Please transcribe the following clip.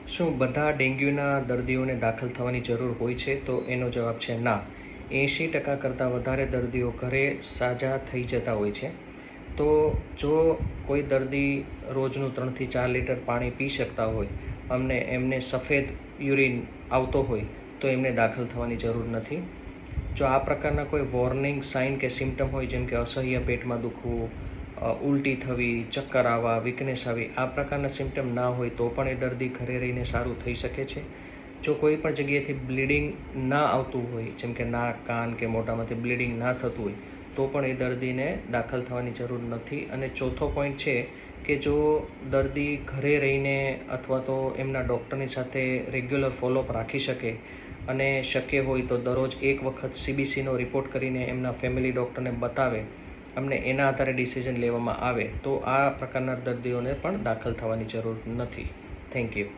શું બધા ડેન્ગ્યુના દર્દીઓને દાખલ થવાની જરૂર હોય છે? તો એનો જવાબ છે ના. 80% કરતાં વધારે દર્દીઓ ઘરે સાજા થઈ જતા હોય છે. તો જો કોઈ દર્દી રોજનું 3 થી 4 લીટર પાણી પી શકતા હોય, એમને સફેદ યુરિન આવતો હોય, તો એમને દાખલ થવાની જરૂર નથી. જો આ પ્રકારના કોઈ વોર્નિંગ સાઇન કે સિમ્ટમ હોય, જેમ કે અસહ્ય પેટમાં દુખવું, ઉલટી થવી, ચક્કર આવવા, વીકનેસ આવી, આ પ્રકારના સિમ્ટમ ના હોય તો પણ એ દર્દી ઘરે રહીને સારું થઈ શકે છે. જો કોઈ પણ જગ્યાએથી બ્લીડિંગ ના આવતું હોય, જેમ કે નાક, કાન કે મોઢામાંથી બ્લીડિંગ ના થતું હોય, તો પણ એ દર્દીને દાખલ થવાની જરૂર નથી. અને ચોથો પોઈન્ટ છે કે જો દર્દી ઘરે રહીને અથવા તો એમના ડૉક્ટરની સાથે રેગ્યુલર ફોલોઅપ રાખી શકે અને શક્ય હોય તો દરરોજ એક વખત CBCનો રિપોર્ટ કરીને એમના ફેમિલી ડૉક્ટરને બતાવે, એના આધારે ડિસિઝન લેવામાં આવે, તો આ પ્રકારના દર્દીઓને પણ દાખલ થવાની જરૂર નથી. Thank you.